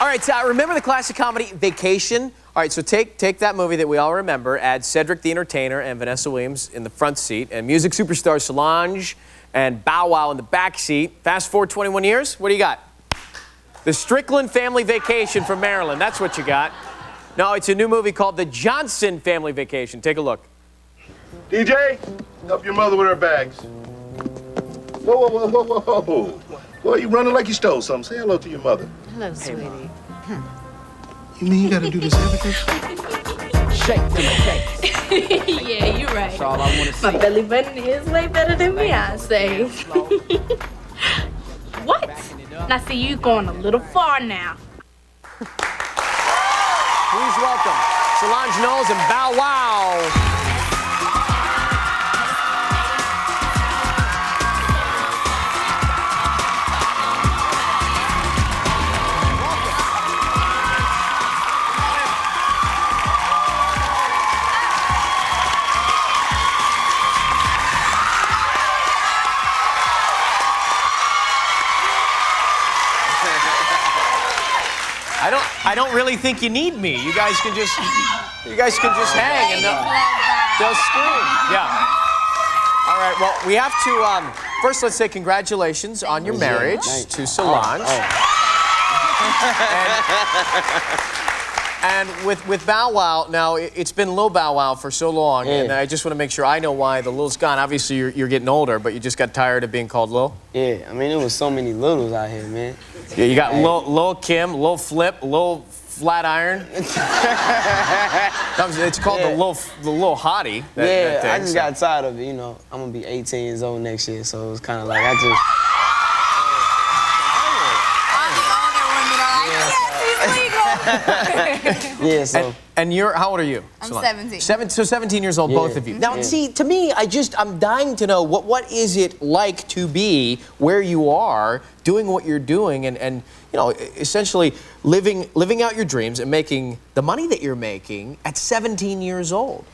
All right, so remember the classic comedy Vacation? All right, so take that movie that we all remember, add Cedric the Entertainer and Vanessa Williams in the front seat, and music superstars Solange and Bow Wow in the back seat. Fast forward 21 years, what do you got? The Strickland Family Vacation from Maryland, that's what you got. No, it's a new movie called The Johnson Family Vacation. Take a look. DJ, help your mother with her bags. Whoa, whoa, whoa, whoa, whoa, whoa. Boy, you running like you stole something. Say hello to your mother. Hello, sweetie. You mean you gotta do this everything? Shake to the cake. Yeah, you're right. That's all I want to see. My belly button is way better than Beyonce. What? Now see, you going a little far now. Please welcome Solange, Knowles, and Bow Wow. I don't really think you need me. You guys can just hang and they'll scream. Yeah. All right. Well, we have to first. Let's say congratulations on your marriage to Solange. And with Bow Wow, now it's been Lil Bow Wow for so long, and I just want to make sure I know why the Lil's gone. Obviously, you're getting older, but you just got tired of being called Lil. Yeah, I mean, there was so many Littles out here, man. Yeah, you got Lil Kim, Lil Flip, Lil Flatiron. It's called the Lil Hottie. That thing, I just got tired of it. You know, I'm gonna be 18 years old next year, so it was kind of like yeah, so. And you're, how old are you? I'm 17. So 17 years old, both of you. Now, see, to me, I'm dying to know, what is it like to be where you are, doing what you're doing, and you know, essentially living out your dreams and making the money that you're making at 17 years old?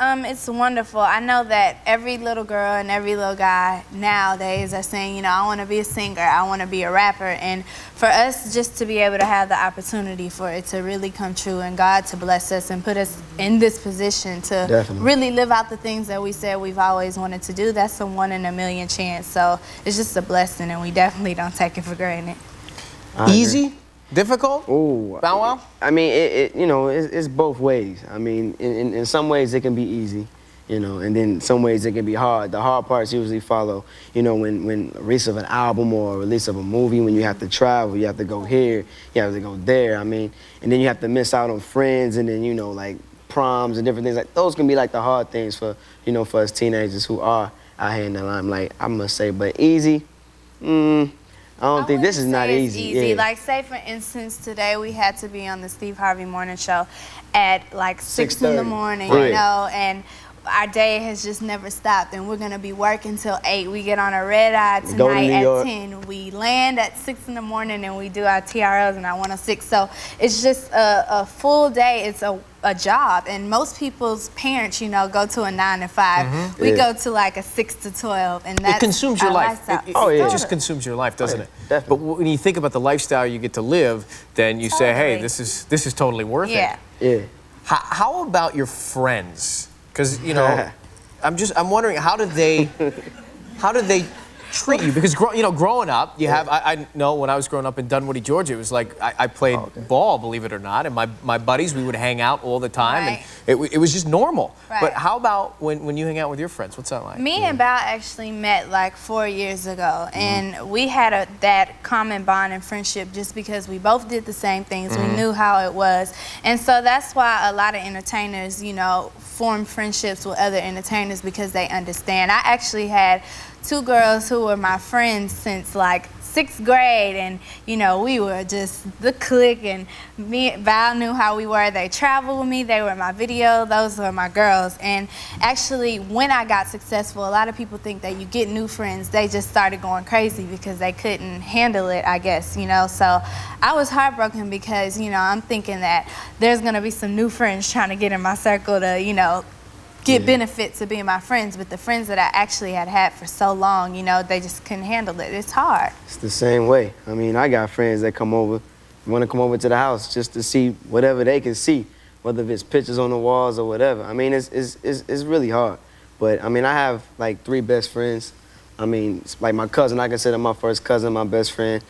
It's wonderful. I know that every little girl and every little guy nowadays are saying, you know, I want to be a singer, I want to be a rapper. And for us just to be able to have the opportunity for it to really come true and God to bless us and put us in this position to really live out the things that we said we've always wanted to do, that's a 1 in a million chance. So it's just a blessing, and we definitely don't take it for granted. Easy? Difficult? Oh, Bow Wow? I mean, you know, it's both ways. I mean, in some ways it can be easy, you know, and then some ways it can be hard. The hard parts usually follow, you know, when release of an album or release of a movie, when you have to travel, you have to go here, you have to go there. I mean, and then you have to miss out on friends, and then, you know, like proms and different things. Like those can be like the hard things for, you know, for us teenagers who are out here in the limelight, I must say. But easy, I don't think this is not easy. Yeah. Like, say, for instance, today we had to be on the Steve Harvey Morning Show at like 6 in the morning, you know, and our day has just never stopped, and we're going to be working till 8. We get on a red eye tonight at 10. We land at 6 in the morning, and we do our TRLs and our 106. So it's just a full day. It's a job, and most people's parents, you know, go to a 9 to 5. We go to like a 6 to 12, and that's it consumes your life. It just consumes your life, doesn't it? Definitely. But when you think about the lifestyle you get to live, then you say, hey, this is totally worth it. Yeah. How about your friends? Because, you know, I'm wondering, how did they treat you? Because, you know, growing up, you have, I know when I was growing up in Dunwoody, Georgia, it was like I played ball, believe it or not, and my buddies, we would hang out all the time, and it was just normal. But how about when you hang out with your friends? What's that like? Me and Bao actually met like 4 years ago, and we had that common bond and friendship just because we both did the same things. We knew how it was, and so that's why a lot of entertainers, you know, form friendships with other entertainers because they understand. I actually had 2 girls who were my friends since like 6th grade, and you know, we were just the clique, and me and Val knew how we were. They traveled with me, they were in my video, those were my girls. And actually, when I got successful, a lot of people think that you get new friends, they just started going crazy because they couldn't handle it, I guess, you know. So I was heartbroken because, you know, I'm thinking that there's gonna be some new friends trying to get in my circle to, you know, get benefits of being my friends, but the friends that I actually had for so long, you know, they just couldn't handle it. It's hard. It's the same way. I mean, I got friends that come over, want to come over to the house just to see whatever they can see, whether it's pictures on the walls or whatever. I mean, it's really hard. But, I mean, I have, like, 3 best friends. I mean, like my cousin, I consider my first cousin my best friend.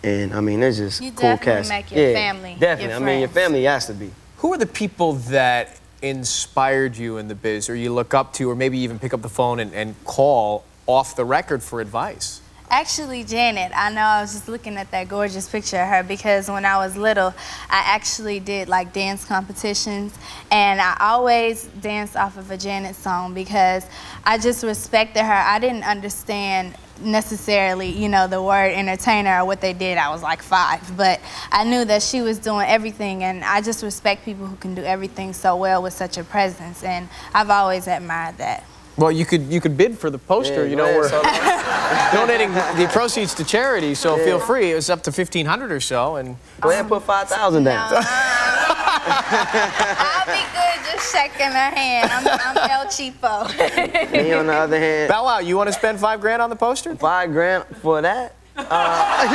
And, I mean, they're just You cool definitely cats. make your family Definitely. your I mean, your friends. family has to be. Who are the people that inspired you in the biz, or you look up to, or maybe even pick up the phone and call off the record for advice? Actually, Janet, I know I was just looking at that gorgeous picture of her because when I was little, I actually did like dance competitions, and I always danced off of a Janet song because I just respected her. I didn't understand necessarily, you know, the word entertainer or what they did. I was like 5, but I knew that she was doing everything, and I just respect people who can do everything so well with such a presence, and I've always admired that. Well, you could bid for the poster. Yeah, you go know, we're ahead, donating the proceeds to charity, so feel free. It was up to $1,500 or so, and Go ahead and put 5,000 down. I'll be good just shaking her hand. I'm El Cheapo. Me, on the other hand, Bow Wow, you want to spend $5,000 on the poster? $5 grand for that? No. I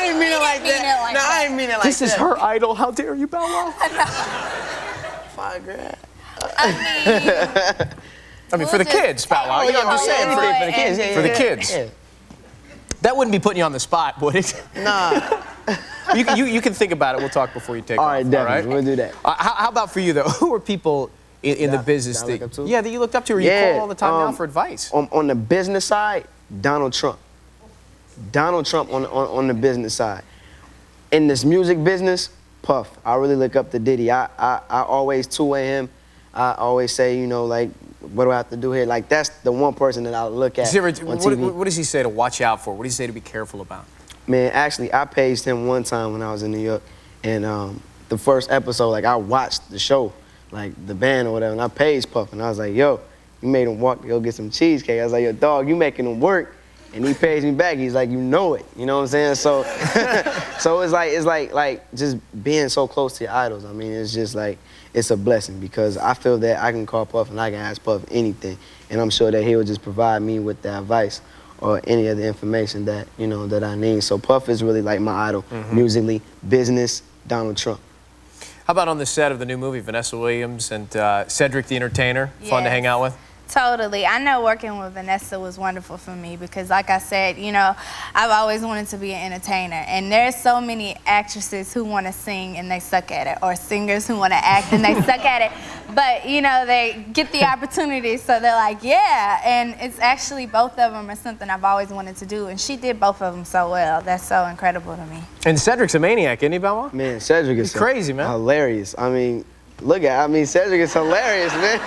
didn't mean it like that. No, I didn't mean it like that. This is her idol. How dare you, Bow Wow? $5 grand. I mean, for the kids, Bow Wow. You know what I'm just saying? For the kids. Yeah, For the yeah, kids. yeah. That wouldn't be putting you on the spot, would it? Nah. You can think about it. We'll talk before you take All off. right, definitely. We'll do that. How about for you, though? Who are people in the business that I look up to? that you looked up to, or you call all the time now for advice? On the business side, Donald Trump. Donald Trump on the business side. In this music business, Puff. I really look up to Diddy. I always two-way him. I always say, you know, like, what do I have to do here? Like, that's the one person that I look at on TV. What does he say to watch out for? What does he say to be careful about? Man, actually, I paged him one time when I was in New York, and the first episode, like, I watched the show, like, the band or whatever, and I paged Puff, and I was like, yo, you made him walk to go get some cheesecake. I was like, yo, dog, you making him work. And he paged me back. He's like, you know it. You know what I'm saying? So, so it's like just being so close to your idols. I mean, it's just like, it's a blessing because I feel that I can call Puff and I can ask Puff anything. And I'm sure that he will just provide me with the advice or any other information that, you know, that I need. So Puff is really like my idol, musically, business, Donald Trump. How about on the set of the new movie, Vanessa Williams and Cedric the Entertainer? Fun to Yes. hang out with? Totally. I know working with Vanessa was wonderful for me because, like I said, you know, I've always wanted to be an entertainer. And there's so many actresses who want to sing and they suck at it, or singers who want to act and they suck at it. But, you know, they get the opportunity, so they're like, yeah. And it's actually both of them are something I've always wanted to do. And she did both of them so well. That's so incredible to me. And Cedric's a maniac, isn't he, Bow Wow? Man, Cedric is crazy, man. Hilarious. I mean, Cedric is hilarious, man.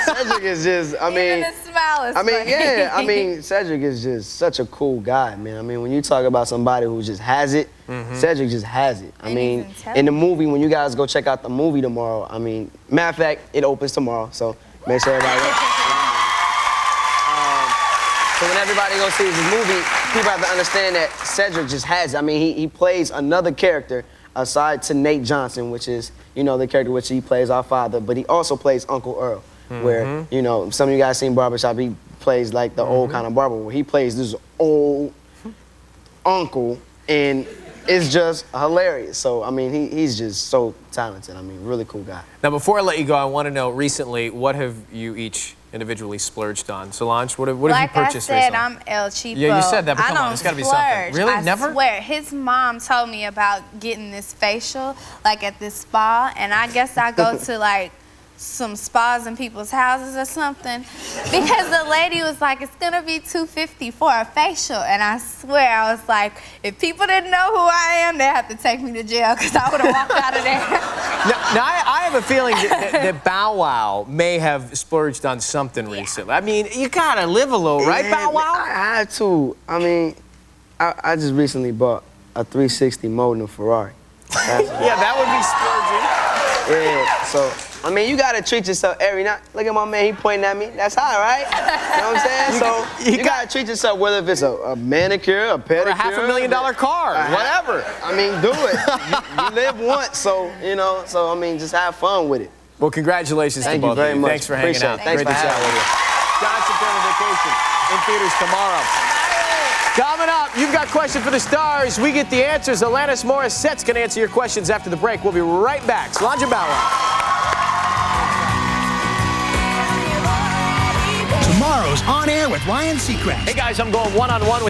Cedric is just, I mean. Even the smile is funny. Yeah, I mean, Cedric is just such a cool guy, man. I mean, when you talk about somebody who just has it, Cedric just has it. I And mean, he's intelligent. in the movie, when you guys go check out the movie tomorrow, I mean, matter of fact, it opens tomorrow, so make sure everybody So when everybody goes see this movie, people have to understand that Cedric just has it. I mean, he plays another character aside to Nate Johnson, which is, you know, the character which he plays our father, but he also plays Uncle Earl, where, you know, some of you guys seen Barbershop, he plays like the old kind of barber, where he plays this old uncle, and it's just hilarious. So, I mean, he's just so talented. I mean, really cool guy. Now, before I let you go, I want to know, recently, what have you each individually splurged on? Solange, what have you purchased Like I said, recently? I'm El Cheapo. Yeah, you said that, but I come on, don't there's gotta be something. splurge. Really? I Never? swear. His mom told me about getting this facial, like at this spa, and I guess I go to like some spas in people's houses or something, because the lady was like, it's gonna be $250 for a facial, and I swear I was like, if people didn't know who I am, they have to take me to jail because I would have walked out of there. Now I have a feeling that Bow Wow may have splurged on something recently. I mean, you gotta live a little, right, Bow Wow? I had to. I mean, I just recently bought a 360 Modena Ferrari. Yeah, that would be splurging. Yeah, so, I mean, you gotta treat yourself every night. Look at my man, he pointing at me. That's high, right? You know what I'm saying? So, you gotta treat yourself, whether if it's a manicure, a pedicure. Or a $500,000 car, whatever. I mean, do it. You live once, so, you know, so, I mean, just have fun with it. Well, congratulations Thank to you both very of you. much. Thanks for hanging Appreciate out. it. Thanks Great for to chat having with you. Johnson Family Vacation in theaters tomorrow. Coming up, you've got Question for the Stars. We get the answers. Alanis Morissette's going to answer your questions after the break. We'll be right back. Solange and Bow Wow. Tomorrow's On Air with Ryan Seacrest. Hey, guys, I'm going one-on-one with